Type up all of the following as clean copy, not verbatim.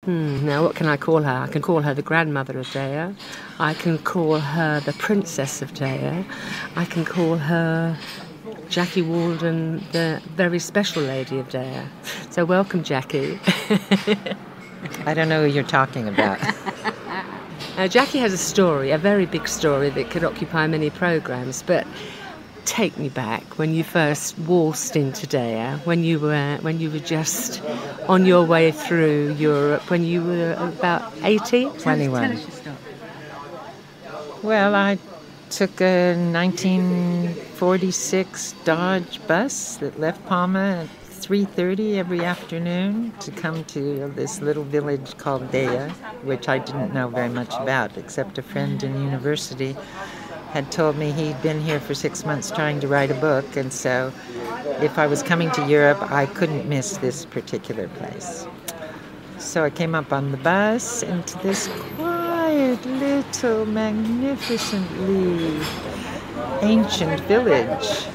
Now, what can I call her? I can call her the grandmother of Deia. I can call her the princess of Deia. I can call her Jackie Waldren, the very special lady of Deia. So welcome, Jackie. I don't know who you're talking about. Jackie has a story, a very big story that could occupy many programs, but take me back when you first waltzed into Deia, when you were just on your way through Europe, when you were about 18? 21. Well, I took a 1946 Dodge bus that left Palma at 3:30 every afternoon to come to this little village called Deia, which I didn't know very much about, except a friend in university had told me he'd been here for 6 months trying to write a book, and so if I was coming to Europe, I couldn't miss this particular place. So I came up on the bus into this quiet little, magnificently ancient village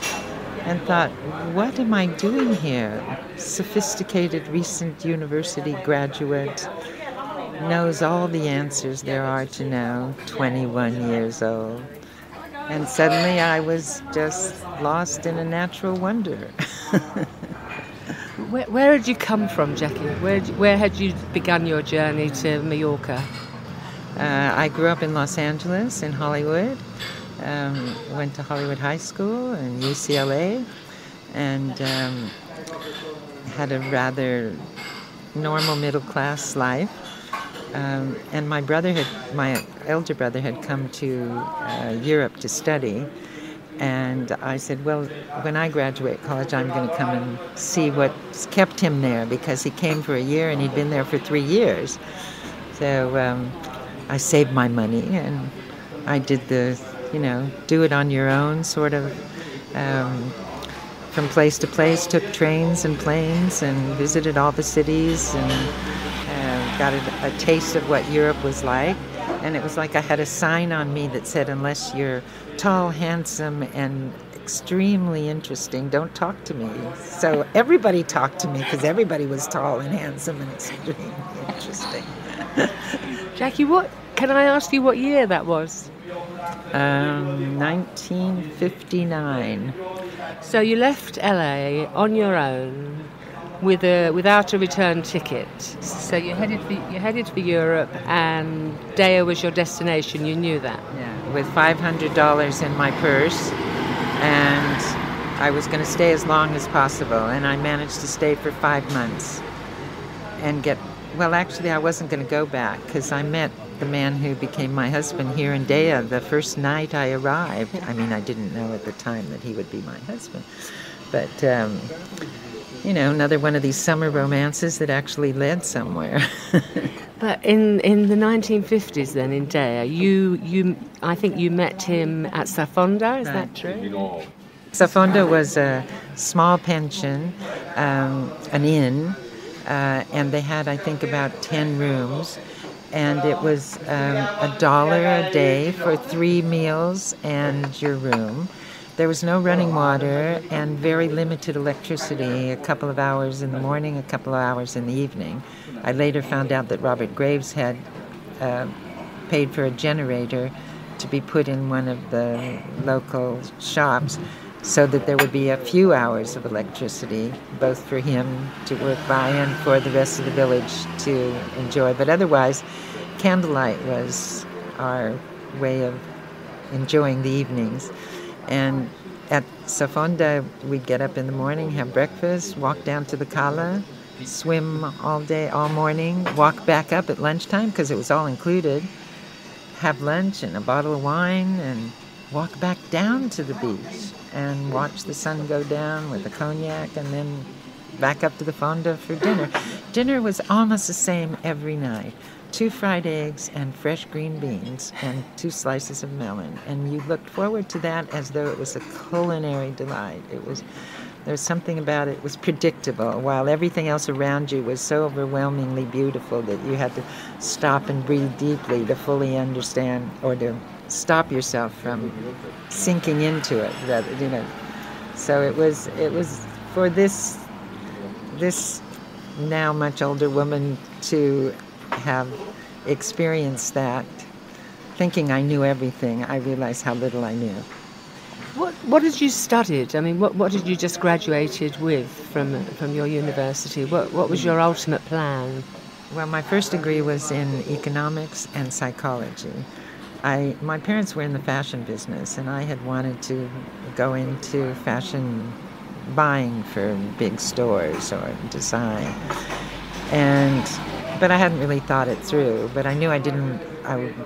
and thought, what am I doing here? Sophisticated, recent university graduate, knows all the answers there are to know, 21 years old. And suddenly I was just lost in a natural wonder. Where had you come from, Jackie? Where had you begun your journey to Mallorca? I grew up in Los Angeles, in Hollywood. Went to Hollywood High School and UCLA, and had a rather normal middle-class life. And my elder brother had come to Europe to study, and I said, well, when I graduate college, I'm going to come and see what's kept him there, because he came for a year and he'd been there for 3 years. So I saved my money, and I did the, do it on your own sort of, from place to place, took trains and planes and visited all the cities and got a taste of what Europe was like. And it was like I had a sign on me that said, unless you're tall, handsome, and extremely interesting, don't talk to me. So everybody talked to me because everybody was tall and handsome and extremely interesting. Jackie, can I ask you what year that was? 1959. So you left LA on your own without a return ticket. So you headed for Europe, and Deia was your destination. You knew that. Yeah, with $500 in my purse, and I was going to stay as long as possible. And I managed to stay for 5 months and actually, I wasn't going to go back because I met the man who became my husband here in Deia the first night I arrived. I mean, I didn't know at the time that he would be my husband. But, another one of these summer romances that actually led somewhere. But in the 1950s then in Deia, I think you met him at Safonda, is that true? Safonda was a small pension, an inn, and they had, I think, about 10 rooms. And it was $1 a day for 3 meals and your room. There was no running water and very limited electricity, a couple of hours in the morning, a couple of hours in the evening. I later found out that Robert Graves had paid for a generator to be put in one of the local shops so that there would be a few hours of electricity, both for him to work by and for the rest of the village to enjoy. But otherwise, candlelight was our way of enjoying the evenings. And at Safonda, we'd get up in the morning, have breakfast, walk down to the Cala, swim all day, all morning, walk back up at lunchtime because it was all included, have lunch and a bottle of wine, and walk back down to the beach and watch the sun go down with a cognac, and then back up to the Fonda for dinner. Dinner was almost the same every night. 2 fried eggs and fresh green beans and 2 slices of melon. And you looked forward to that as though it was a culinary delight. There was something about it was predictable, while everything else around you was so overwhelmingly beautiful that you had to stop and breathe deeply to fully understand, or to stop yourself from sinking into it. So it was for this now much older woman to have experienced that, thinking I knew everything, I realized how little I knew. What did you studied? I mean, what did you just graduated with from your university? What was your ultimate plan? Well, my first degree was in economics and psychology. My parents were in the fashion business, and I had wanted to go into fashion buying for big stores or design. But I hadn't really thought it through. But I knew I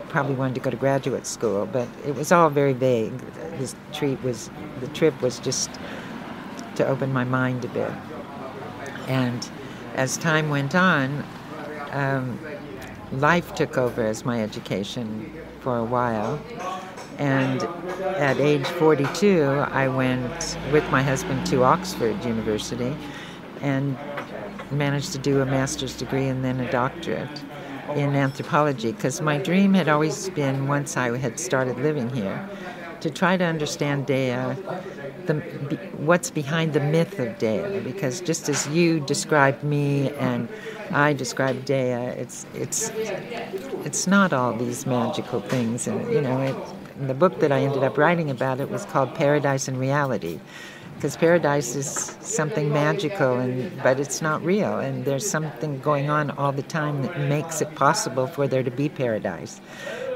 probably wanted to go to graduate school, but it was all very vague. The trip was just to open my mind a bit. And as time went on, life took over as my education for a while. And at age 42, I went with my husband to Oxford University and managed to do a master's degree and then a doctorate in anthropology, because my dream had always been, once I had started living here, to try to understand Deia, what's behind the myth of Deia, because just as you described me and I described Deia, it's not all these magical things. And the book that I ended up writing about it was called Paradise and Reality, because paradise is something magical, but it's not real, and there's something going on all the time that makes it possible for there to be paradise.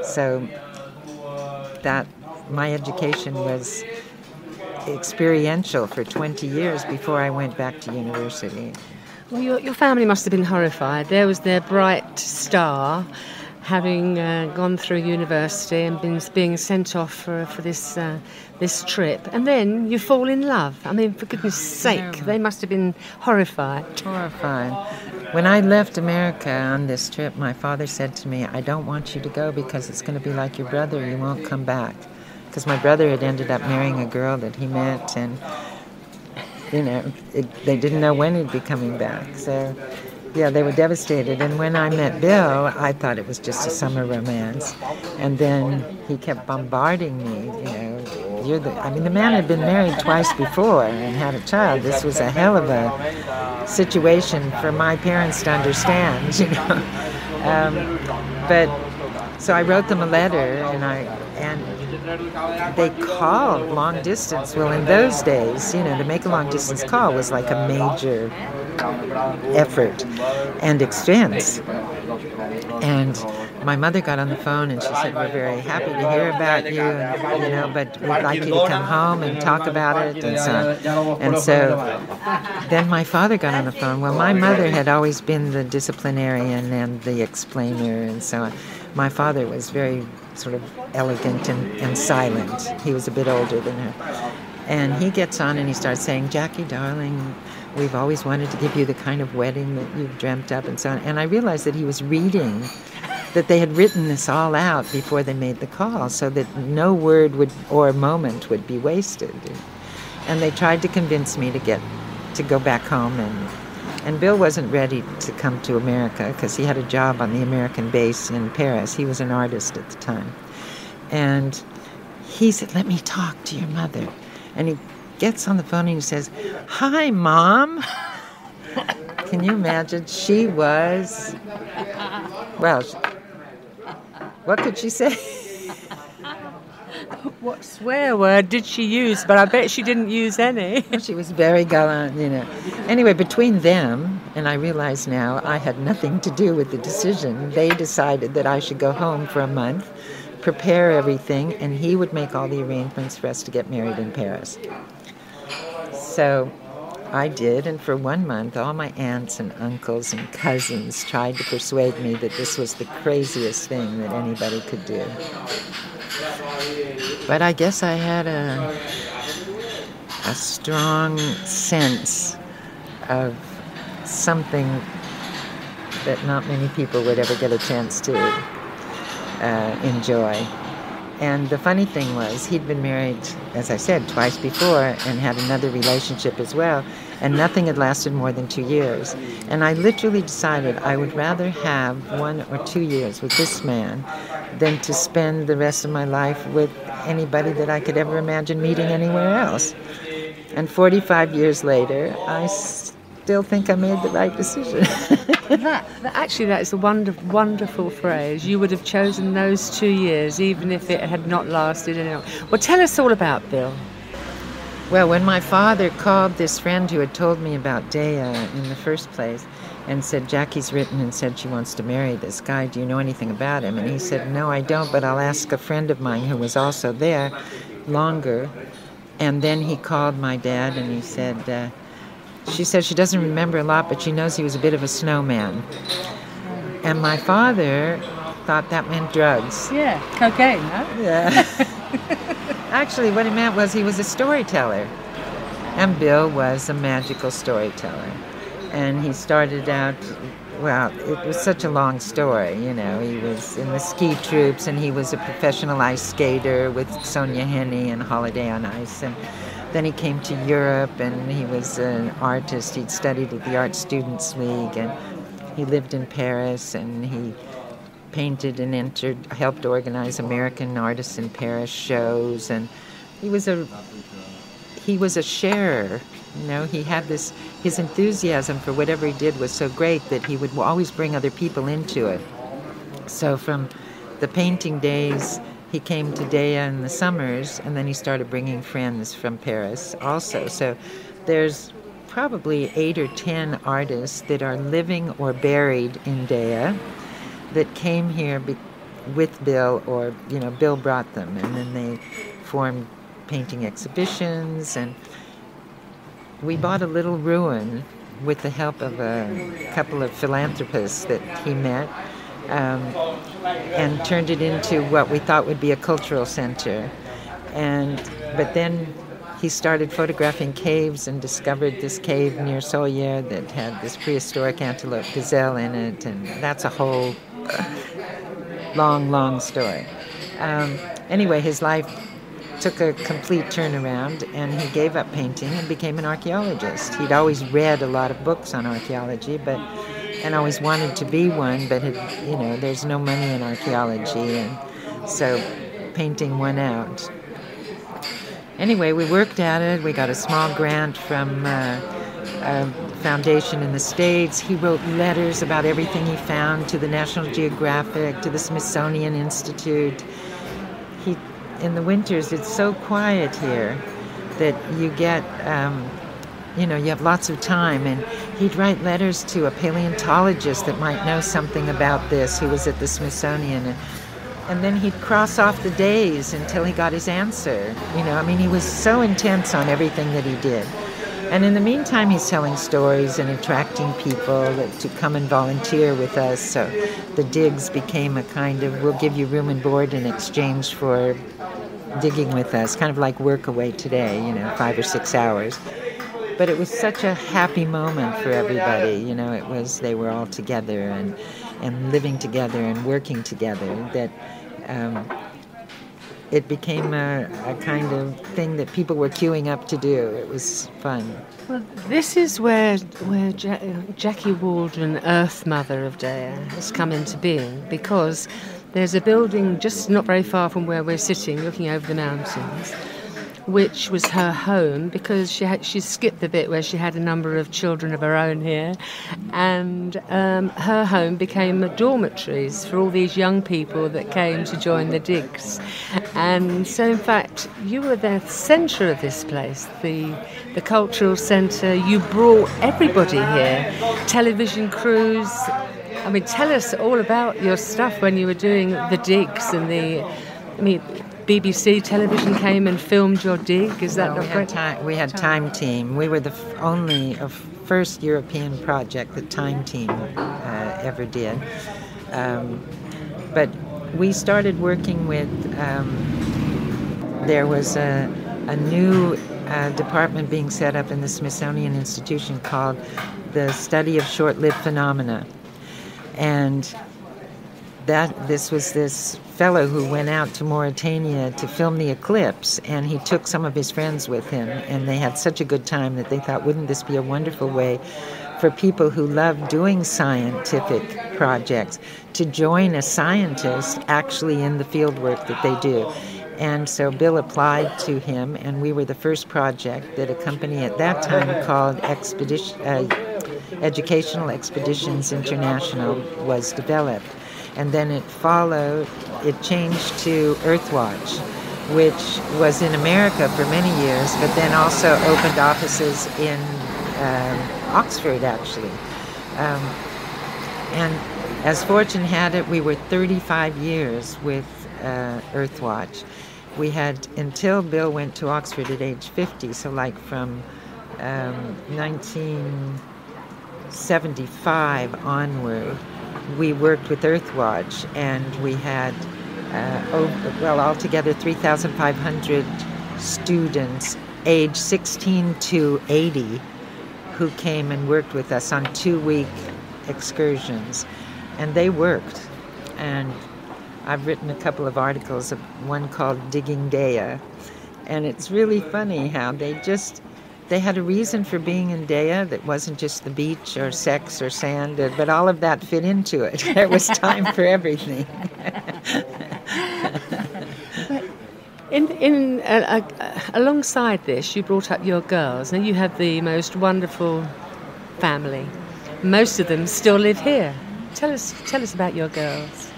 So that my education was experiential for 20 years before I went back to university. Well, your family must have been horrified. There was their bright star, having gone through university and being sent off for this trip, and then you fall in love. I mean, for goodness sake, they must have been horrified. Horrified. When I left America on this trip, my father said to me, "I don't want you to go because it's going to be like your brother. You won't come back." Because my brother had ended up marrying a girl that he met, and they didn't know when he'd be coming back. So, yeah, they were devastated. And when I met Bill, I thought it was just a summer romance. And then he kept bombarding me, the man had been married twice before and had a child. This was a hell of a situation for my parents to understand, So I wrote them a letter, and they called long distance. Well, in those days, to make a long distance call was like a major effort and expense. And my mother got on the phone and she said, "We're very happy to hear about you, but we'd like you to come home and talk about it," and so on. And so then my father got on the phone. Well, my mother had always been the disciplinarian and the explainer and so on. My father was very sort of elegant and silent. He was a bit older than her. And he gets on and he starts saying, "Jackie, darling, we've always wanted to give you the kind of wedding that you've dreamt up," and so on. And I realized that he was reading, that they had written this all out before they made the call, so that no word or moment would be wasted. And they tried to convince me to go back home, and Bill wasn't ready to come to America because he had a job on the American base in Paris. He was an artist at the time. And he said, "Let me talk to your mother." And he gets on the phone and he says, "Hi, Mom." Can you imagine? She was, well, what could she say? What swear word did she use? But I bet she didn't use any. She was very gallant, Anyway, between them, and I realize now I had nothing to do with the decision, they decided that I should go home for a month, prepare everything, and he would make all the arrangements for us to get married in Paris. So I did, and for 1 month, all my aunts and uncles and cousins tried to persuade me that this was the craziest thing that anybody could do. But I guess I had a strong sense of something that not many people would ever get a chance to enjoy. And the funny thing was, he'd been married, as I said, twice before and had another relationship as well, and nothing had lasted more than 2 years. And I literally decided I would rather have 1 or 2 years with this man than to spend the rest of my life with anybody that I could ever imagine meeting anywhere else. And 45 years later, I still think I made the right decision. Actually, that is a wonderful phrase. You would have chosen those 2 years, even if it had not lasted any longer. Well, tell us all about Bill. Well, when my father called this friend who had told me about Deia in the first place and said, Jackie's written and said she wants to marry this guy, do you know anything about him? And he said, no, I don't, but I'll ask a friend of mine who was also there longer. And then he called my dad and he said, she says she doesn't remember a lot, but she knows he was a bit of a snowman. And my father thought that meant drugs. Yeah, cocaine, huh? Yeah. Actually, what it meant was he was a storyteller. And Bill was a magical storyteller. And he started out, well, it was such a long story, you know. He was in the ski troops, and he was a professional ice skater with Sonia Henney and Holiday on Ice. And then he came to Europe, and he was an artist. He'd studied at the Art Students League, and he lived in Paris, and he painted and helped organize American Artists in Paris shows, and he was a sharer. You know, he had his enthusiasm for whatever he did was so great that he would always bring other people into it. So from the painting days, he came to Deia in the summers, and then he started bringing friends from Paris also. So there's probably 8 or 10 artists that are living or buried in Deia that came here with Bill, or, you know, Bill brought them, and then they formed painting exhibitions. And we bought a little ruin with the help of a couple of philanthropists that he met, and turned it into what we thought would be a cultural center. But then he started photographing caves and discovered this cave near Solier that had this prehistoric antelope gazelle in it, and that's a whole long story. Anyway, his life took a complete turnaround, and he gave up painting and became an archaeologist. He'd always read a lot of books on archaeology, and always wanted to be one, but there's no money in archaeology, and so painting won out. Anyway, we worked at it. We got a small grant from a foundation in the States. He wrote letters about everything he found to the National Geographic, to the Smithsonian Institute. In the winters, it's so quiet here that you get, you have lots of time. And he'd write letters to a paleontologist that might know something about this, who was at the Smithsonian. And then he'd cross off the days until he got his answer. He was so intense on everything that he did. And in the meantime, he's telling stories and attracting people to come and volunteer with us. So the digs became a kind of, we'll give you room and board in exchange for digging with us, kind of like work away today, 5 or 6 hours. But it was such a happy moment for everybody. They were all together and living together and working together, that it became a kind of thing that people were queuing up to do. It was fun. Well, this is where Jackie Waldren, Earth Mother of Deia, has come into being, because there's a building just not very far from where we're sitting, looking over the mountains, which was her home, because she skipped the bit where she had a number of children of her own here, and her home became dormitories for all these young people that came to join the digs. And so, in fact, you were the centre of this place, the cultural centre. You brought everybody here, television crews. Tell us all about your stuff when you were doing the digs and BBC television came and filmed your dig. Is that not correct? We had Time Team. We were the only first European project that Time Team ever did. But we started working with. There was a new department being set up in the Smithsonian Institution called the Study of Short-Lived Phenomena, and this was this fellow who went out to Mauritania to film the eclipse, and he took some of his friends with him, and they had such a good time that they thought, wouldn't this be a wonderful way for people who love doing scientific projects to join a scientist actually in the field work that they do. And so Bill applied to him, and we were the first project that a company at that time called Educational Expeditions International was developed. And then it changed to EarthWatch, which was in America for many years, but then also opened offices in Oxford, actually. And as fortune had it, we were 35 years with EarthWatch. We had, until Bill went to Oxford at age 50, so like from 1975 onward, we worked with EarthWatch, and we had, altogether 3,500 students aged 16 to 80 who came and worked with us on 2-week excursions. And they worked. And I've written a couple of articles, one called Digging Deia. And it's really funny how they had a reason for being in Deia that wasn't just the beach or sex or sand, but all of that fit into it. There was time for everything. But alongside this, you brought up your girls. Now you have the most wonderful family. Most of them still live here. Tell us about your girls.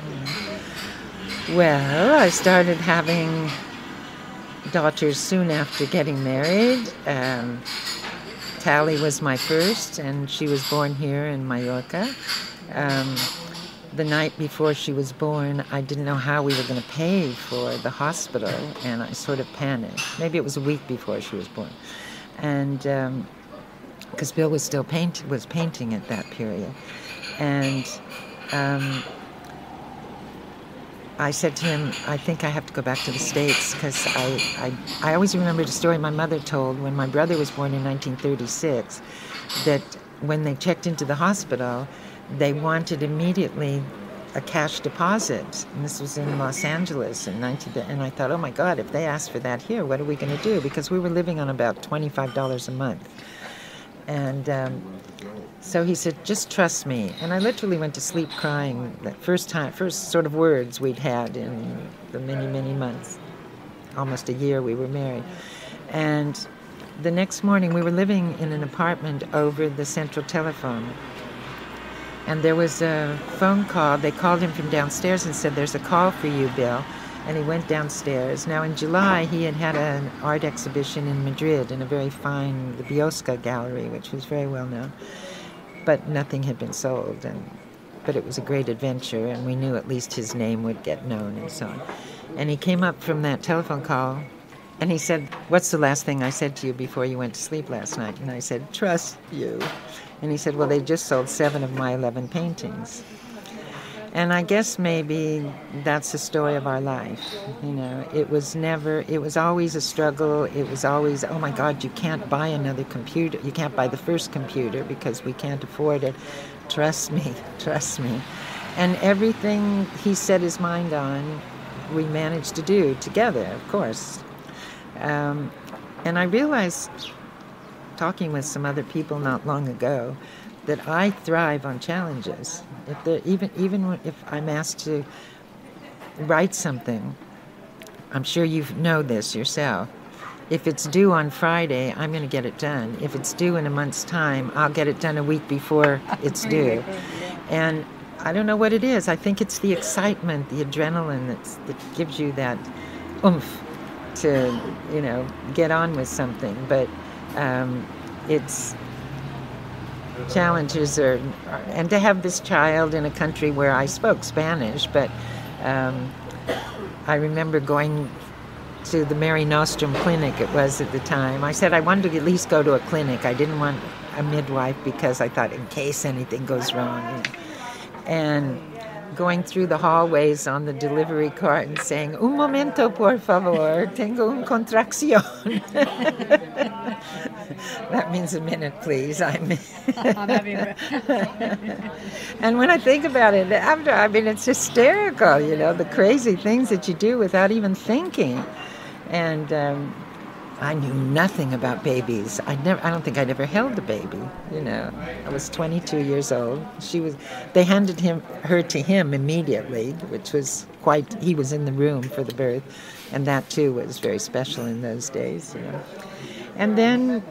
Well, I started having daughters soon after getting married. Tally was my first, and she was born here in Mallorca. The night before she was born, I didn't know how we were going to pay for the hospital, and I sort of panicked. Maybe it was a week before she was born. And because Bill was still painting at that period. And I said to him, I think I have to go back to the States, because I always remembered a story my mother told when my brother was born in 1936, that when they checked into the hospital, they wanted immediately a cash deposit. And this was in Los Angeles and I thought, oh my God, if they ask for that here, what are we going to do? Because we were living on about $25 a month. And so he said, just trust me. And I literally went to sleep crying that first sort of words we'd had in the many, many months. Almost a year we were married. And the next morning we were living in an apartment over the central telephone. And there was a phone call. They called him from downstairs and said, there's a call for you, Bill. And he went downstairs. Now, in July, he had an art exhibition in Madrid in a very fine, the Biosca Gallery, which was very well known. But nothing had been sold. But it was a great adventure, and we knew at least his name would get known and so on. And he came up from that telephone call, and he said, what's the last thing I said to you before you went to sleep last night? And I said, trust you. And he said, well, they just sold 7 of my 11 paintings. And I guess maybe that's the story of our life. You know, it was always a struggle. It was always, oh my God, you can't buy another computer. You can't buy the first computer because we can't afford it. Trust me, trust me. And everything he set his mind on, we managed to do together, of course. And I realized, talking with some other people not long ago, that I thrive on challenges. Even if I'm asked to write something, I'm sure you know this yourself. If it's due on Friday, I'm going to get it done. If it's due in a month's time, I'll get it done a week before it's due. And I don't know what it is. I think it's the excitement, the adrenaline that gives you that oomph to, get on with something. But it's challenges and to have this child in a country where I spoke Spanish, but I remember going to the Mary Nostrum clinic, it was at the time. I said I wanted to at least go to a clinic. I didn't want a midwife because I thought in case anything goes wrong. And going through the hallways on the delivery cart and saying, un momento, por favor, tengo un contracción. That means a minute, please. And when I think about it, it's hysterical, the crazy things that you do without even thinking. And I knew nothing about babies. I don't think I'd ever held a baby. I was 22 years old. They handed her to him immediately, which was he was in the room for the birth, and that too was very special in those days. And then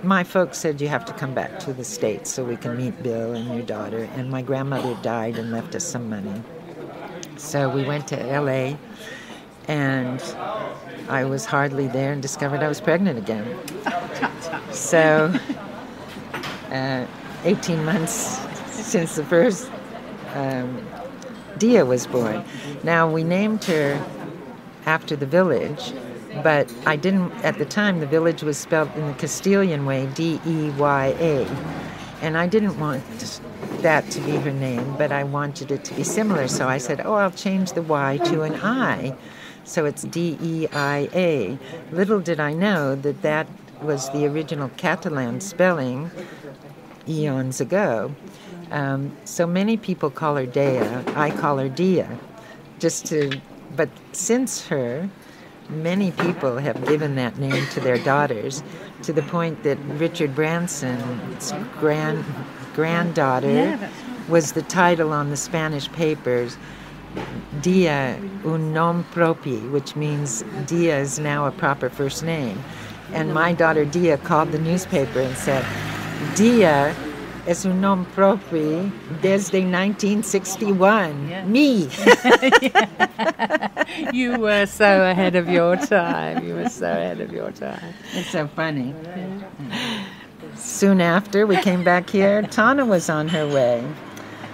my folks said, you have to come back to the States so we can meet Bill and your daughter. And my grandmother died and left us some money. So we went to L.A., and I was hardly there and discovered I was pregnant again. So 18 months since the first Deia was born. Now, we named her after the village, but I didn't, at the time, the village was spelled in the Castilian way, D-E-Y-A. And I didn't want that to be her name, but I wanted it to be similar. So I said, I'll change the Y to an I. So it's D-E-I-A. Little did I know that that was the original Catalan spelling eons ago. So many people call her Deia. I call her Deia. But since her, many people have given that name to their daughters, to the point that Richard Branson's granddaughter was the title on the Spanish papers, Deia un nom propi, which means Deia is now a proper first name. And my daughter Deia called the newspaper and said, Deia es un nom propi desde 1961. Yeah. Me. You were so ahead of your time. It's so funny. Yeah. Soon after we came back here, Tana was on her way.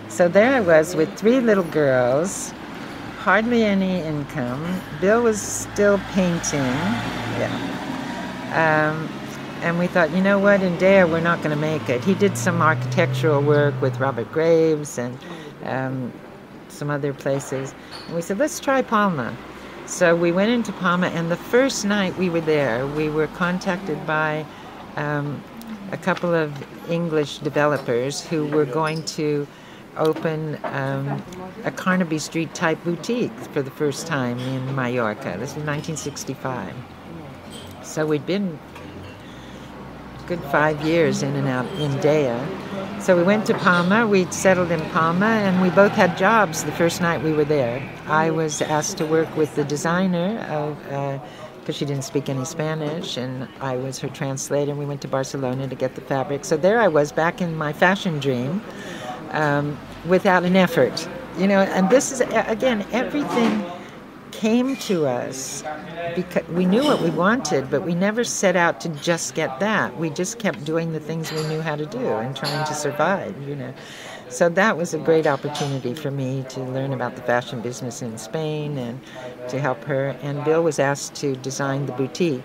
So there I was with 3 little girls, hardly any income. Bill was still painting. And we thought, you know what, in Deia we're not going to make it. He did some architectural work with Robert Graves and some other places. And we said, let's try Palma. So we went into Palma, and the first night we were there, we were contacted by a couple of English developers who were going to open a Carnaby Street type boutique for the first time in Mallorca. This was 1965. So we'd been good 5 years in and out in Deia. So we went to Palma, we settled in Palma, and we both had jobs the first night we were there. I was asked to work with the designer because she didn't speak any Spanish, and I was her translator, and we went to Barcelona to get the fabric. So there I was, back in my fashion dream, without an effort. And this is, again, everything came to us because we knew what we wanted, but we never set out to just get that. We just kept doing the things we knew how to do and trying to survive, So that was a great opportunity for me to learn about the fashion business in Spain and to help her. And Bill was asked to design the boutique.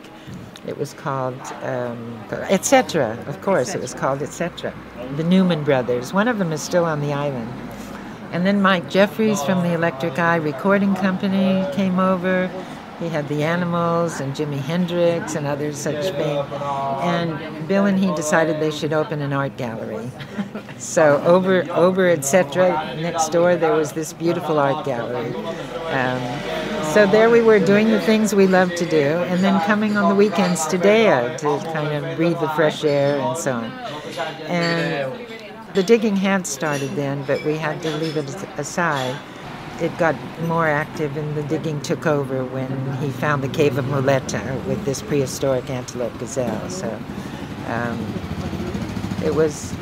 It was called Etc. Of course, it was called Etc. The Newman brothers. One of them is still on the island. And then Mike Jeffries from the Electric Eye Recording Company came over. He had the Animals and Jimi Hendrix and others such fame. And Bill and he decided they should open an art gallery. So over Etc. next door there was this beautiful art gallery. So there we were doing the things we love to do, and then coming on the weekends to Deia to kind of breathe the fresh air and so on. And the digging had started then, but we had to leave it aside. It got more active and the digging took over when he found the cave of Muleta with this prehistoric antelope gazelle. So it was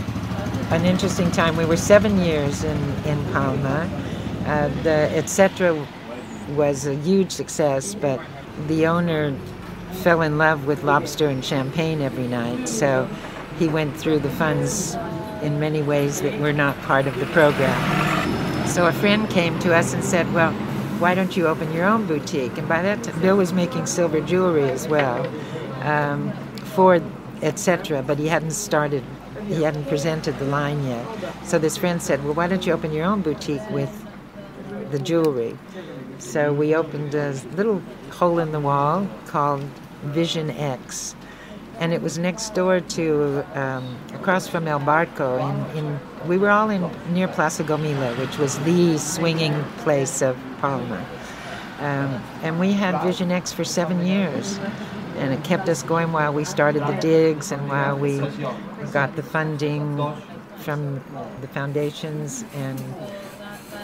an interesting time. We were 7 years in Palma. The Etc. was a huge success, but the owner fell in love with lobster and champagne every night, so he went through the funds in many ways that were not part of the program. So a friend came to us and said, well, why don't you open your own boutique? And by that time, Bill was making silver jewelry as well for Etc., but he hadn't presented the line yet. So this friend said, well, why don't you open your own boutique with the jewelry? So we opened a little hole in the wall called Vision X. And it was next door to, across from El Barco. We were all near Plaza Gomila, which was the swinging place of Palma. And we had Vision X for 7 years. And it kept us going while we started the digs and while we got the funding from the foundations.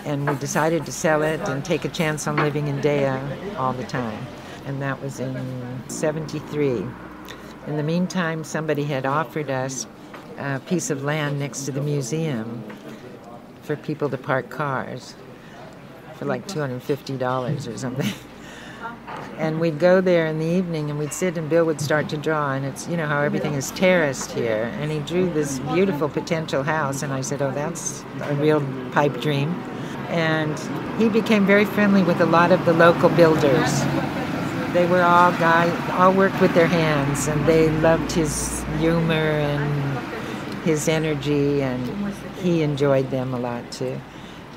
And we decided to sell it and take a chance on living in Deia all the time. And that was in 73. In the meantime, somebody had offered us a piece of land next to the museum for people to park cars for like $250 or something. And we'd go there in the evening and we'd sit and Bill would start to draw, and it's, you know how everything is terraced here, and he drew this beautiful potential house, and I said, oh, that's a real pipe dream. And he became very friendly with a lot of the local builders. They were all worked with their hands, and they loved his humor and his energy, and he enjoyed them a lot too.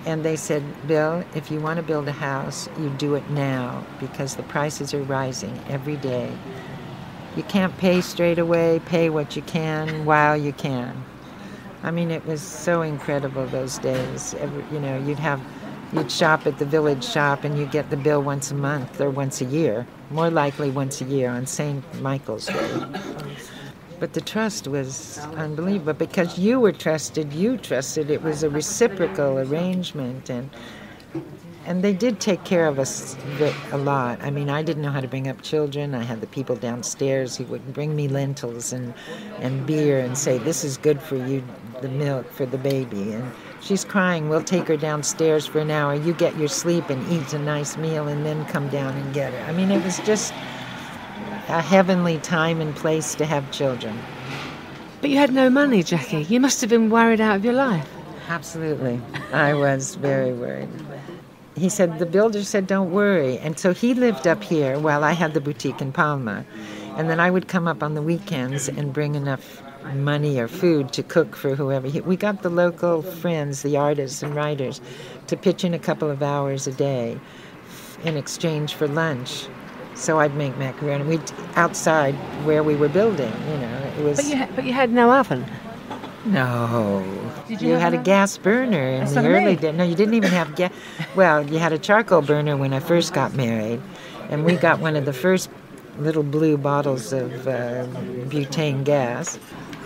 And they said, Bill, if you want to build a house, you do it now, because the prices are rising every day. You can't pay straight away, pay what you can while you can. I mean, it was so incredible those days. You'd shop at the village shop and you'd get the bill once a month or once a year, more likely once a year on St. Michael's Day. But the trust was unbelievable because you were trusted, you trusted. It was a reciprocal arrangement, and they did take care of us a lot. I mean, I didn't know how to bring up children. I had the people downstairs who would bring me lentils and beer and say, this is good for you, the milk for the baby. And she's crying, we'll take her downstairs for an hour. You get your sleep and eat a nice meal and then come down and get her. I mean, it was just a heavenly time and place to have children. But you had no money, Jackie. You must have been worried out of your life. Absolutely. I was very worried. He said, the builder said, don't worry. And so he lived up here while I had the boutique in Palma. And then I would come up on the weekends and bring enough money or food to cook for whoever. We got the local friends, the artists and writers, to pitch in a couple of hours a day in exchange for lunch. So I'd make macaroni. We'd outside where we were building, you know. It was. But you had no oven. No. You had a gas burner in the early days. No, you didn't even have gas. Well, you had a charcoal burner when I first got married, and we got one of the first little blue bottles of butane gas.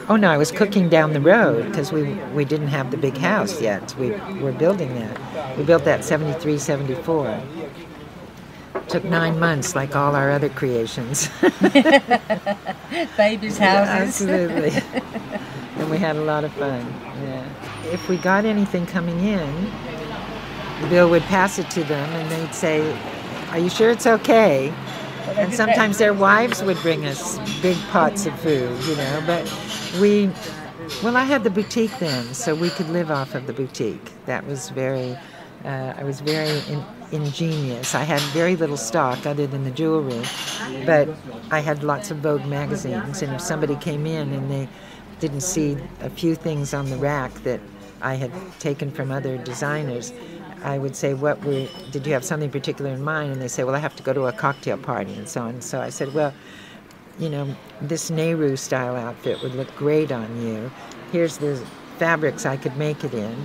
Oh no, I was cooking down the road because we didn't have the big house yet. We were building that. We built that 73, 74. Took 9 months, like all our other creations. Babies' houses. Absolutely. And we had a lot of fun. Yeah. If we got anything coming in, Bill would pass it to them, and they'd say, "Are you sure it's okay?" And sometimes their wives would bring us big pots of food, you know. But I had the boutique then, so we could live off of the boutique. That was very. I was very ingenious. I had very little stock other than the jewelry, but I had lots of Vogue magazines, and if somebody came in and they didn't see a few things on the rack that I had taken from other designers, I would say, did you have something particular in mind? And they say, well, I have to go to a cocktail party and so on. So I said, well, you know, this Nehru style outfit would look great on you. Here's the fabrics I could make it in.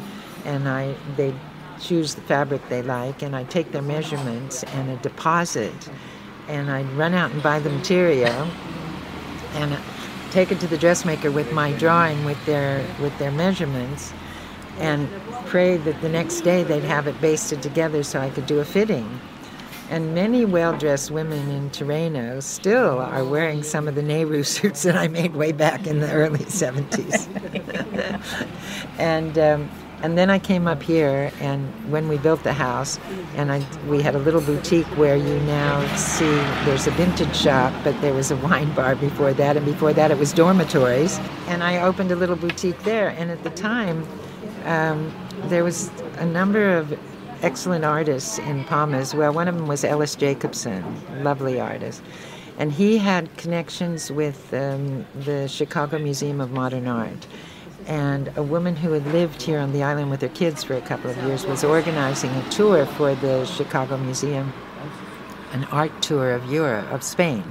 And they'd choose the fabric they like, and I'd take their measurements and a deposit, and I'd run out and buy the material and take it to the dressmaker with my drawing with their measurements, and pray that the next day they'd have it basted together so I could do a fitting. And many well-dressed women in Tirreno still are wearing some of the Nehru suits that I made way back in the early 70s. And then I came up here, and when we built the house, and we had a little boutique where you now see there's a vintage shop, but there was a wine bar before that, and before that it was dormitories. And I opened a little boutique there, and at the time there was a number of excellent artists in Palma as well. One of them was Ellis Jacobson, lovely artist. And he had connections with the Chicago Museum of Modern Art. And a woman who had lived here on the island with her kids for a couple of years was organizing a tour for the Chicago Museum, an art tour of Europe, of Spain.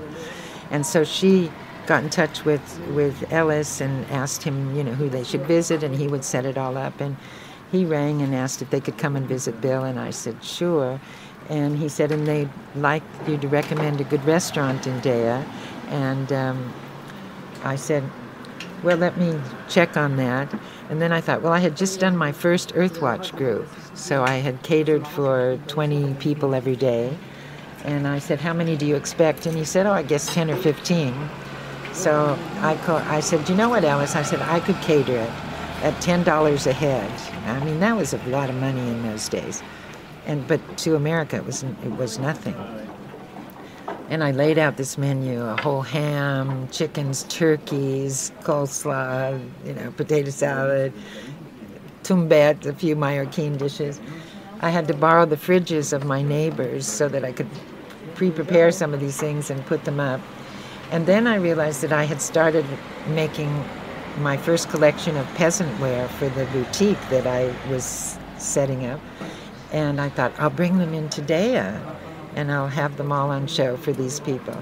And so she got in touch with Ellis and asked him, you know, who they should visit, and he would set it all up. And he rang and asked if they could come and visit Bill, and I said, sure. And he said, and they'd like you to recommend a good restaurant in Deia. And I said, well, let me check on that. And then I thought, well, I had just done my first EarthWatch group, so I had catered for 20 people every day. And I said, how many do you expect? And he said, oh, I guess 10 or 15. So I said, you know what, Alice? I said, I could cater it at $10 a head. I mean, that was a lot of money in those days. But to America, it was nothing. And I laid out this menu: a whole ham, chickens, turkeys, coleslaw, potato salad, tumbet, a few Mallorquin dishes. I had to borrow the fridges of my neighbors so that I could pre-prepare some of these things and put them up. And then I realized that I had started making my first collection of peasant wear for the boutique that I was setting up. And I thought, I'll bring them into Deia and I'll have them all on show for these people.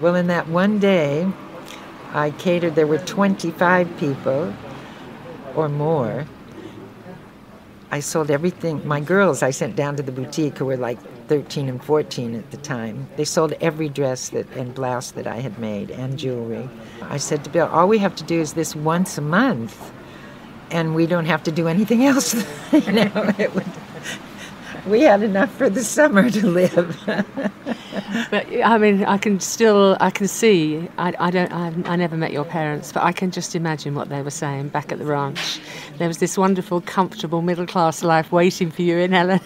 Well, in that one day, I catered, there were 25 people or more. I sold everything. My girls I sent down to the boutique, who were like 13 and 14 at the time. They sold every dress and blouse that I had made and jewelry. I said to Bill, all we have to do is this once a month, and we don't have to do anything else. We had enough for the summer to live. But I mean, I can see. I never met your parents, but I can just imagine what they were saying back at the ranch. There was this wonderful, comfortable middle-class life waiting for you in LA,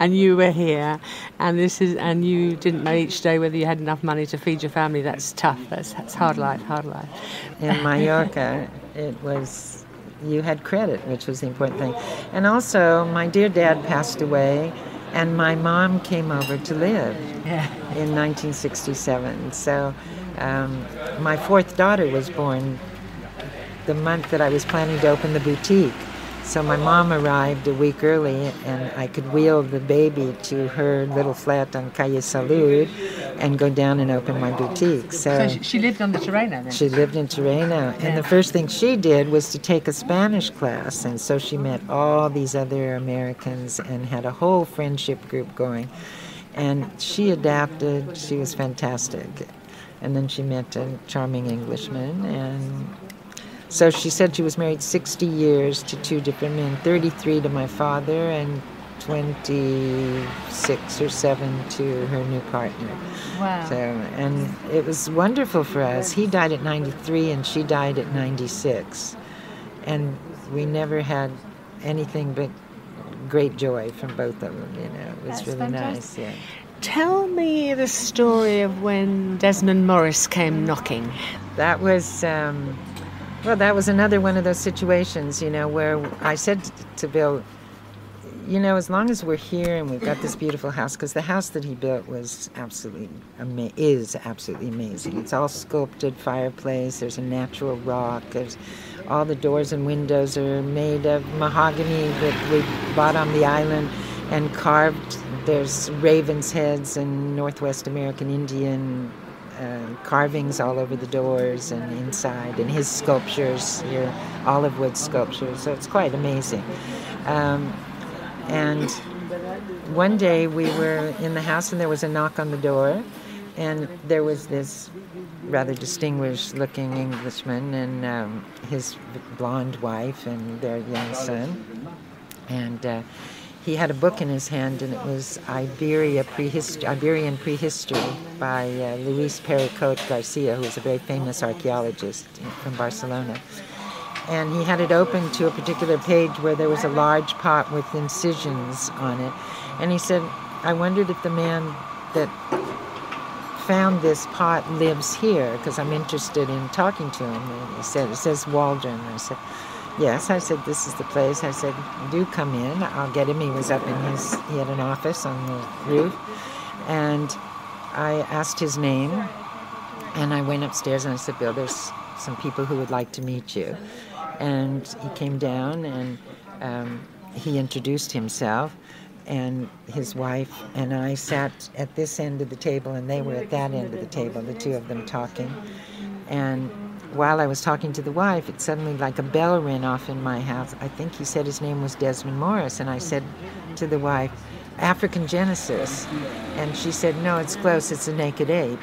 and you were here, and you didn't know each day whether you had enough money to feed your family. That's tough. That's hard life. In Mallorca, it was. You had credit, which was the important thing. And also, my dear dad passed away, and my mom came over to live in 1967. So my fourth daughter was born the month that I was planning to open the boutique. So my mom arrived a week early, and I could wheel the baby to her little flat on Calle Salud and go down and open my boutique. So she lived on the Terreno then? She lived in Terreno. And the first thing she did was to take a Spanish class. And so she met all these other Americans and had a whole friendship group going. And she adapted. She was fantastic. And then she met a charming Englishman, and so she said she was married 60 years to two different men, 33 to my father and 26 or 7 to her new partner. Wow. So, and it was wonderful for us. He died at 93 and she died at 96. And we never had anything but great joy from both of them, It was That's really fantastic. nice, yeah. Tell me the story of when Desmond Morris came knocking. That was... that was another one of those situations, where I said to Bill, as long as we're here and we've got this beautiful house, because the house that he built was absolutely amazing. It's all sculpted fireplace. There's a natural rock. There's all the doors and windows are made of mahogany that we bought on the island and carved. There's ravens' heads and Northwest American Indian carvings all over the doors and inside, and his sculptures here, olive wood sculptures, so it's quite amazing. And one day we were in the house and there was a knock on the door, and there was this rather distinguished looking Englishman and his blonde wife and their young son, and he had a book in his hand, and it was Iberian Prehistory by Luis Pericot Garcia, who was a very famous archaeologist from Barcelona. And he had it open to a particular page where there was a large pot with incisions on it. And he said, I wondered if the man that found this pot lives here, because I'm interested in talking to him. And he said, it says Waldren. And I said, yes. I said, this is the place. I said, do come in. I'll get him. He was up in he had an office on the roof. And I asked his name, and I went upstairs and I said, Bill, there's some people who would like to meet you. And he came down and he introduced himself, and his wife and I sat at this end of the table and they were at that end of the table, the two of them talking. And while I was talking to the wife, it suddenly, like a bell rang off in my house. I think he said his name was Desmond Morris, and I said to the wife, African Genesis. And she said, no, it's close, it's a naked ape.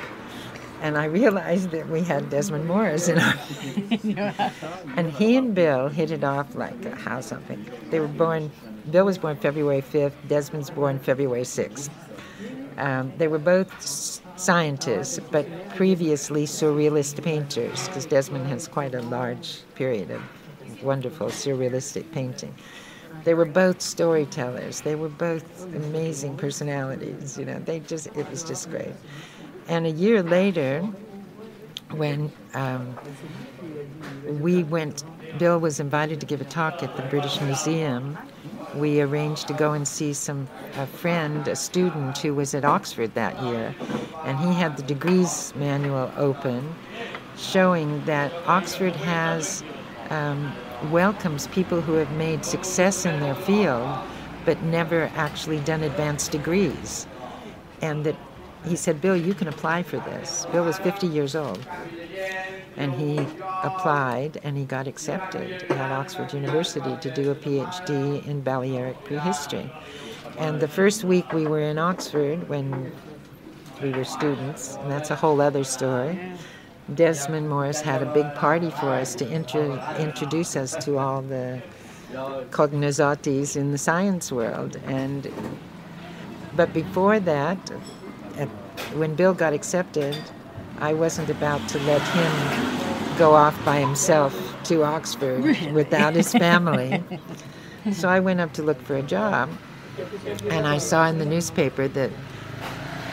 And I realized that we had Desmond Morris in our... And he and Bill hit it off like a house on fire. They were born... Bill was born February 5th. Desmond's born February 6th. They were both scientists, but previously surrealist painters, because Desmond has quite a large period of wonderful surrealistic painting. They were both storytellers. They were both amazing personalities. You know, it was just great. And a year later, when Bill was invited to give a talk at the British Museum. We arranged to go and see a friend, a student who was at Oxford that year, and he had the degrees manual open, showing that Oxford welcomes people who have made success in their field, but never actually done advanced degrees. And that he said, Bill, you can apply for this. Bill was 50 years old. And he applied and he got accepted at Oxford University to do a PhD in Balearic prehistory. And the first week we were in Oxford, when we were students, and that's a whole other story, Desmond Morris had a big party for us to introduce us to all the cognoscities in the science world. But before that, when Bill got accepted, I wasn't about to let him go off by himself to Oxford without his family. So I went up to look for a job, and I saw in the newspaper that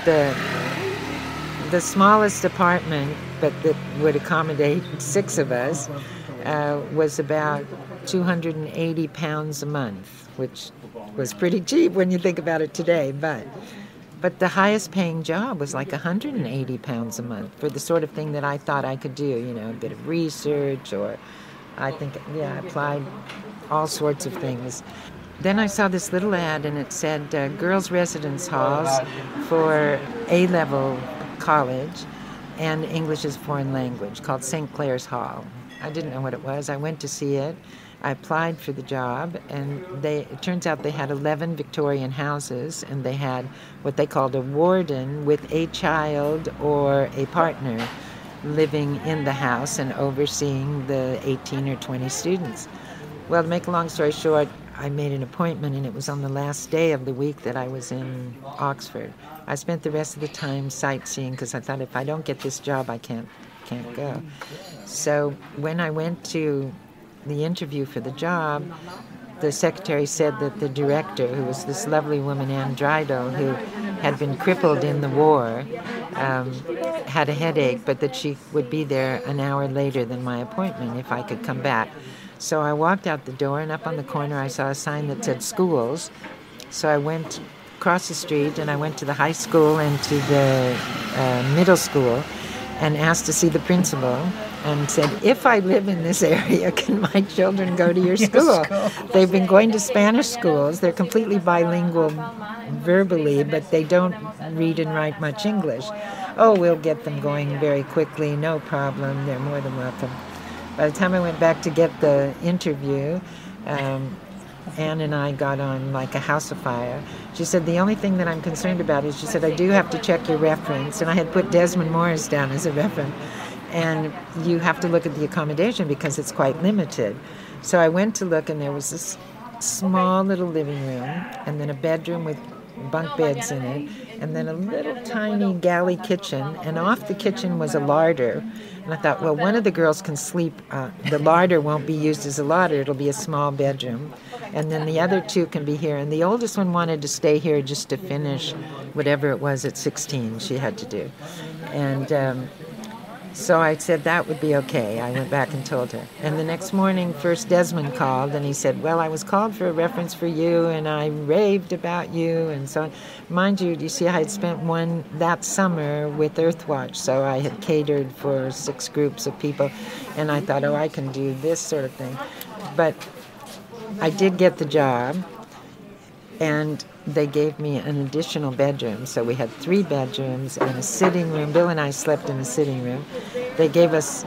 the smallest apartment, but that would accommodate 6 of us, was about £280 a month, which was pretty cheap when you think about it today, But the highest paying job was like £180 a month for the sort of thing that I thought I could do, you know, a bit of research, or I applied all sorts of things. Then I saw this little ad, and it said girls' residence halls for A-level college and English as a foreign language, called St. Clair's Hall. I didn't know what it was. I went to see it. I applied for the job, and it turns out they had 11 Victorian houses, and they had what they called a warden with a child or a partner living in the house and overseeing the 18 or 20 students. Well, to make a long story short, I made an appointment, and it was on the last day of the week that I was in Oxford. I spent the rest of the time sightseeing because I thought if I don't get this job, I can't go. So when I went to the interview for the job, the secretary said that the director, who was this lovely woman, Anne Drydell, who had been crippled in the war, had a headache, but that she would be there an hour later than my appointment if I could come back. So I walked out the door, and up on the corner I saw a sign that said schools. So I went across the street, and I went to the high school and to the middle school and asked to see the principal, and said, if I live in this area, can my children go to your school? They've been going to Spanish schools. They're completely bilingual verbally, but they don't read and write much English. Oh, we'll get them going very quickly, no problem. They're more than welcome. By the time I went back to get the interview, Anne and I got on like a house of fire. She said, the only thing that I'm concerned about is, she said, I do have to check your reference. And I had put Desmond Morris down as a reference. And you have to look at the accommodation because it's quite limited. So I went to look, and there was this small little living room, and then a bedroom with bunk beds in it, and then a little tiny galley kitchen, and off the kitchen was a larder. And I thought, well, one of the girls can sleep. The larder won't be used as a larder. It'll be a small bedroom. And then the other 2 can be here. And the oldest one wanted to stay here just to finish whatever it was at 16 she had to do. And so I said that would be okay. I went back and told her. And the next morning, first Desmond called, and he said, well, I was called for a reference for you, and I raved about you, and so on. Mind you see, I had spent that summer with EarthWatch, so I had catered for 6 groups of people, and I thought, oh, I can do this sort of thing. But I did get the job, and they gave me an additional bedroom. So we had 3 bedrooms and a sitting room. Bill and I slept in the sitting room. They gave us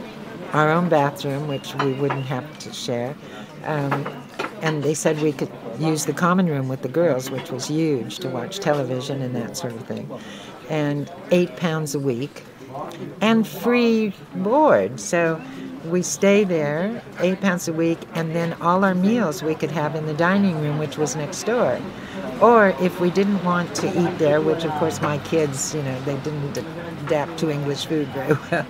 our own bathroom, which we wouldn't have to share. And they said we could use the common room with the girls, which was huge, to watch television and that sort of thing. And £8 a week and free board. So we stay there, £8 a week, and then all our meals we could have in the dining room, which was next door. Or if we didn't want to eat there, which of course my kids, they didn't adapt to English food very well,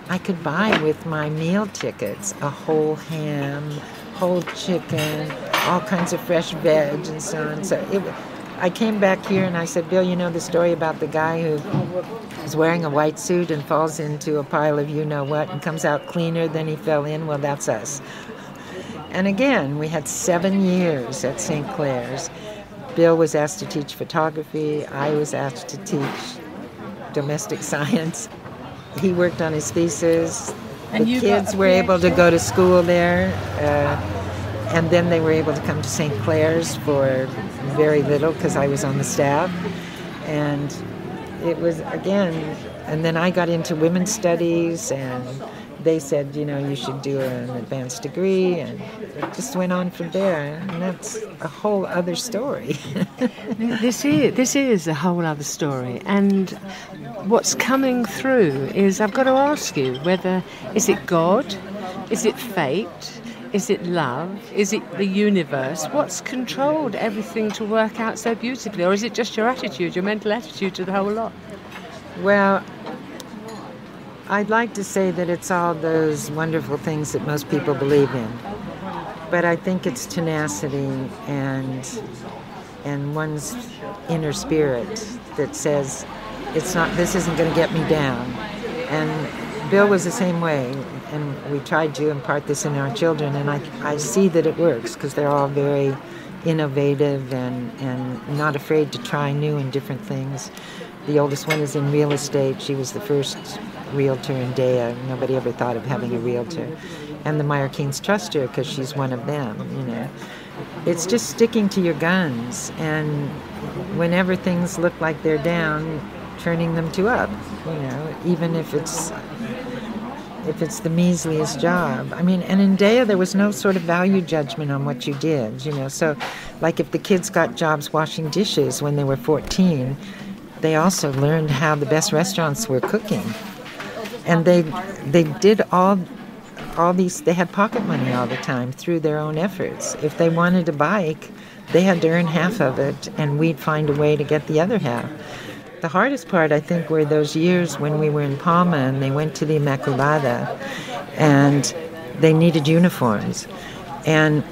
I could buy with my meal tickets a whole ham, whole chicken, all kinds of fresh veg and so on. So I came back here and I said, Bill, you know the story about the guy who is wearing a white suit and falls into a pile of you-know-what and comes out cleaner than he fell in? Well, that's us. And again, we had 7 years at St. Clair's. Bill was asked to teach photography. I was asked to teach domestic science. He worked on his thesis. The kids were able to go to school there. And then they were able to come to St. Clair's for very little because I was on the staff. And it was, again, and then I got into women's studies, and they said, you should do an advanced degree, and it just went on from there. And that's a whole other story. This is a whole other story. And what's coming through is, I've got to ask you, is it God? Is it fate? Is it love? Is it the universe? What's controlled everything to work out so beautifully? Or is it just your attitude, your mental attitude to the whole lot? Well, I'd like to say that it's all those wonderful things that most people believe in. But I think it's tenacity and one's inner spirit that says, this isn't going to get me down. And Bill was the same way. And we tried to impart this in our children, and I see that it works because they're all very innovative and not afraid to try new and different things. The oldest one is in real estate. She was the first realtor in Deia. Nobody ever thought of having a realtor. And the Mallorquins trust her because she's one of them, It's just sticking to your guns, and whenever things look like they're down, turning them to up, even if it's the measliest job. And in Deia, there was no sort of value judgment on what you did, So, like if the kids got jobs washing dishes when they were 14, they also learned how the best restaurants were cooking. And they did all these, they had pocket money all the time through their own efforts. If they wanted a bike, they had to earn half of it, and we'd find a way to get the other half. The hardest part, I think, were those years when we were in Palma and they went to the Immaculada and they needed uniforms. And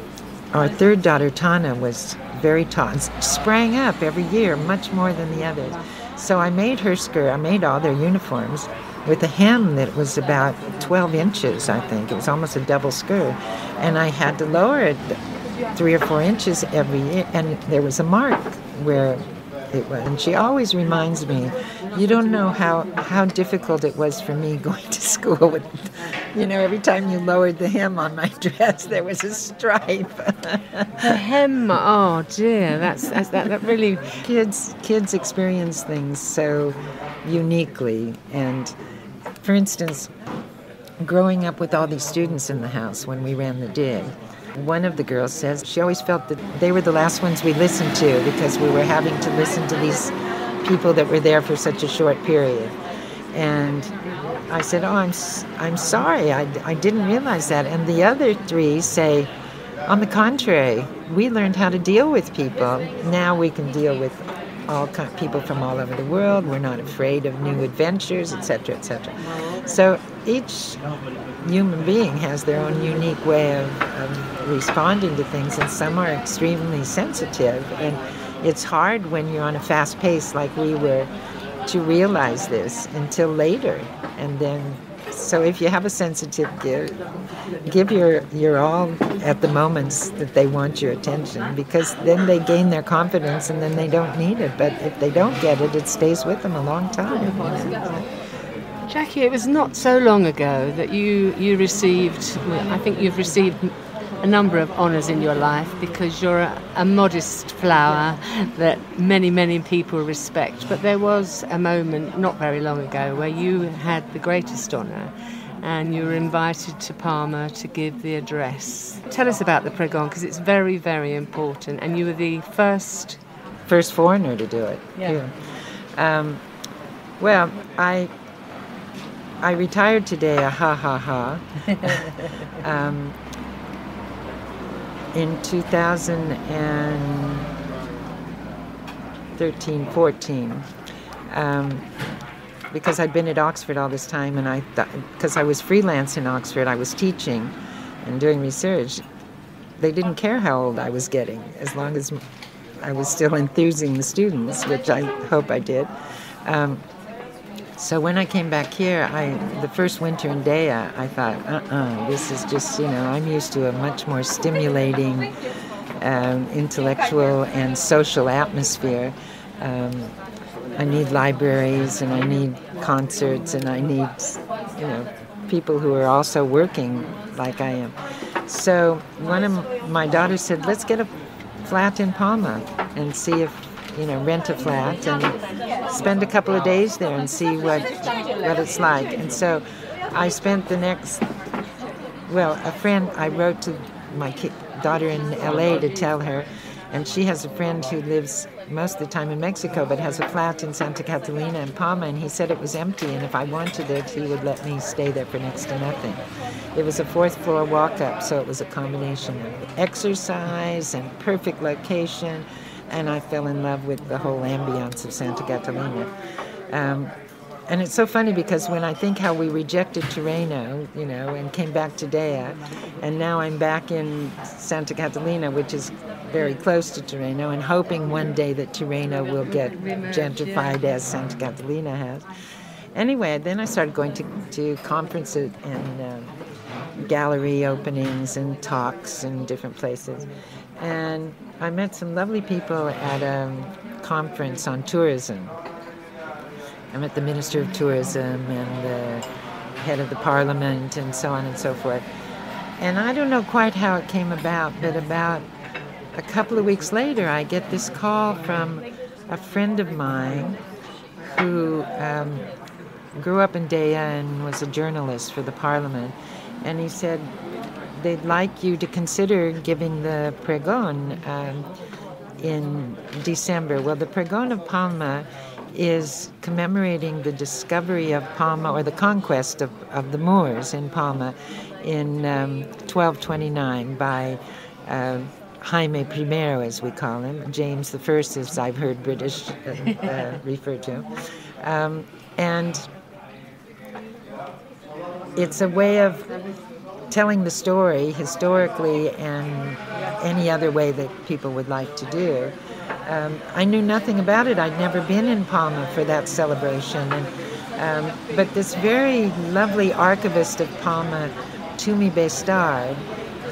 our third daughter, Tana, was very tall, sprang up every year, much more than the others. So I made her skirt, I made all their uniforms with a hem that was about 12 inches, I think. It was almost a double skirt. And I had to lower it 3 or 4 inches every year, and there was a mark where it was. And she always reminds me, you don't know how difficult it was for me going to school with, every time you lowered the hem on my dress, there was a stripe. The hem, oh dear, that really... Kids experience things so uniquely. And for instance, growing up with all these students in the house when we ran the dig, one of the girls says she always felt that they were the last ones we listened to because we were having to listen to these people that were there for such a short period. And I said, I'm sorry, I didn't realize that. And the other 3 say, on the contrary, we learned how to deal with people. Now we can deal with people from all over the world. We're not afraid of new adventures, etc., etc. So each human being has their own unique way of responding to things, and some are extremely sensitive. And it's hard when you're on a fast pace like we were to realize this until later. And then, so if you have a sensitive gift, give your all at the moments that they want your attention, because then they gain their confidence and then they don't need it. But if they don't get it, it stays with them a long time. Jackie, it was not so long ago that you received, I think you've received a number of honours in your life because you're a modest flower that many, many people respect. But there was a moment not very long ago where you had the greatest honour and you were invited to Palma to give the address. Tell us about the pregone, because it's very, very important, and you were the first foreigner to do it. Yeah. Well, I retired today, in 2000 and 13, 14. Because I'd been at Oxford all this time, and I thought, because I was freelance in Oxford, I was teaching and doing research. They didn't care how old I was getting, as long as I was still enthusing the students, which I hope I did. So when I came back here, the first winter in Deia, I thought, this is just, I'm used to a much more stimulating intellectual and social atmosphere. I need libraries, and I need concerts, and I need, people who are also working like I am. So one of my daughters said, let's get a flat in Palma and see if, rent a flat and spend a couple of days there and see what it's like. And so I spent the next, a friend, I wrote to my daughter in LA to tell her, and she has a friend who lives most of the time in Mexico, but has a flat in Santa Catalina and Palma, and he said it was empty, and if I wanted it, he would let me stay there for next to nothing. It was a fourth floor walk-up, so it was a combination of exercise and perfect location, and I fell in love with the whole ambiance of Santa Catalina. And it's so funny because when I think how we rejected Tirreno, and came back to Deia, and now I'm back in Santa Catalina, which is very close to Tirreno, and hoping one day that Tirreno will get gentrified as Santa Catalina has. Anyway, then I started going to conferences and gallery openings and talks in different places. And I met some lovely people at a conference on tourism. I met the Minister of Tourism and the head of the Parliament and so on and so forth. And I don't know quite how it came about, but about a couple of weeks later, I get this call from a friend of mine who grew up in Deia and was a journalist for the Parliament. And he said, they'd like you to consider giving the pregone in December. Well, the pregone of Palma is commemorating the discovery of Palma, or the conquest of the Moors in Palma in 1229 by Jaime I, as we call him, James I, as I've heard British refer to. And it's a way of telling the story historically and any other way that people would like to do. I knew nothing about it. I'd never been in Palma for that celebration. But this very lovely archivist of Palma, Tumi Bestard,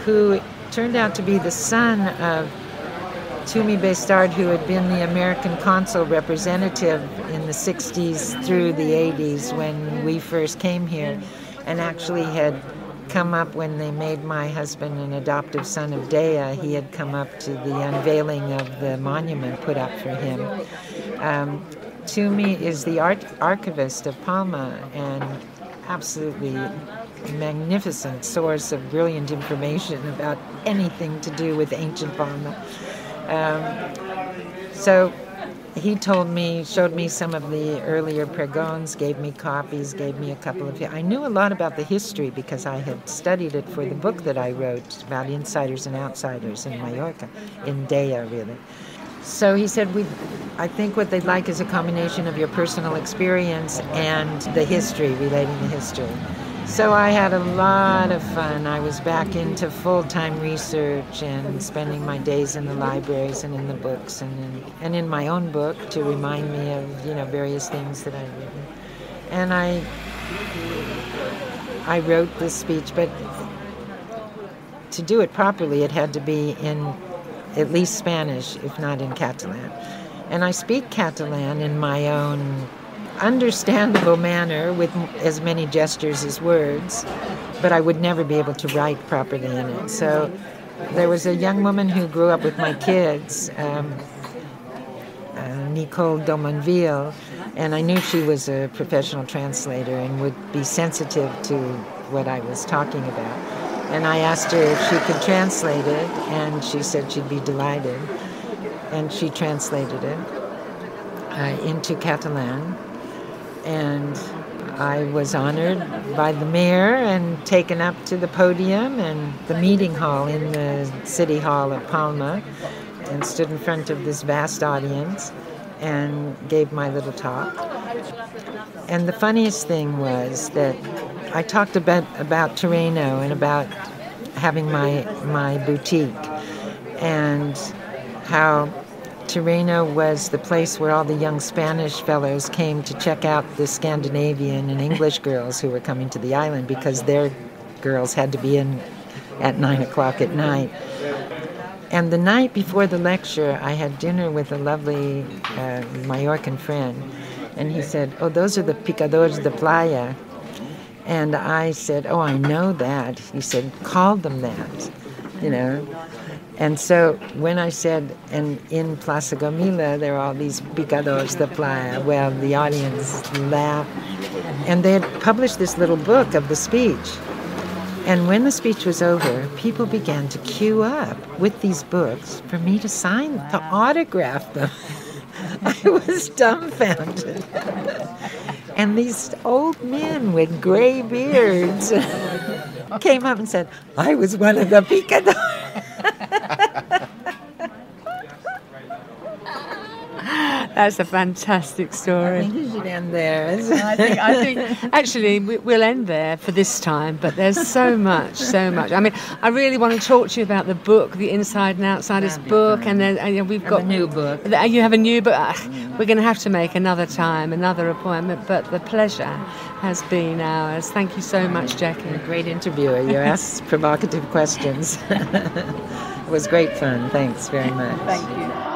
who turned out to be the son of Tumi Bestard, who had been the American consul representative in the 60s through the 80s when we first came here, and actually had come up when they made my husband an adoptive son of Deia. He had come up to the unveiling of the monument put up for him. Tumi is the archivist of Palma, and absolutely magnificent source of brilliant information about anything to do with ancient Palma. So he showed me some of the earlier pregones, gave me copies, gave me a couple of... I knew a lot about the history because I had studied it for the book that I wrote about insiders and outsiders in Mallorca, in Deia, really. So he said, I think what they'd like is a combination of your personal experience and the history, relating the history. So I had a lot of fun. I was back into full-time research and spending my days in the libraries and in the books and in my own book to remind me of, various things that I'd written. And I wrote this speech, but to do it properly, it had to be in at least Spanish, if not in Catalan. And I speak Catalan in my own understandable manner with as many gestures as words, but I would never be able to write properly in it. So there was a young woman who grew up with my kids, Nicole Domonville, and I knew she was a professional translator and would be sensitive to what I was talking about. And I asked her if she could translate it, and she said she'd be delighted. And she translated it into Catalan. And I was honored by the mayor and taken up to the podium and the meeting hall in the city hall of Palma and stood in front of this vast audience and gave my little talk. And the funniest thing was that I talked about Tirreno and about having my boutique, and how Tirreno was the place where all the young Spanish fellows came to check out the Scandinavian and English girls who were coming to the island, because their girls had to be in at 9 o'clock at night. And the night before the lecture, I had dinner with a lovely Mallorcan friend, and he said, "Oh, those are the picadores de playa." And I said, "Oh, I know that." He said, "Call them that, you know." And so when I said, and in Plaza Gomila, there are all these picadores de playa, well, the audience laughed. And they had published this little book of the speech. And when the speech was over, people began to queue up with these books for me to sign, to autograph them. I was dumbfounded. And these old men with gray beards came up and said, "I was one of the picadores." That's a fantastic story. I think you should end there. I think actually we'll end there for this time, but there's so much. I mean, I really want to talk to you about the book, the Inside and Outsiders book, and then we've got a new book. You have a new book. We're going to have to make another time, another appointment, but the pleasure has been ours. Thank you so much, Jackie. You're a great interviewer. You asked provocative questions. It was great fun. Thanks very much. Thank you.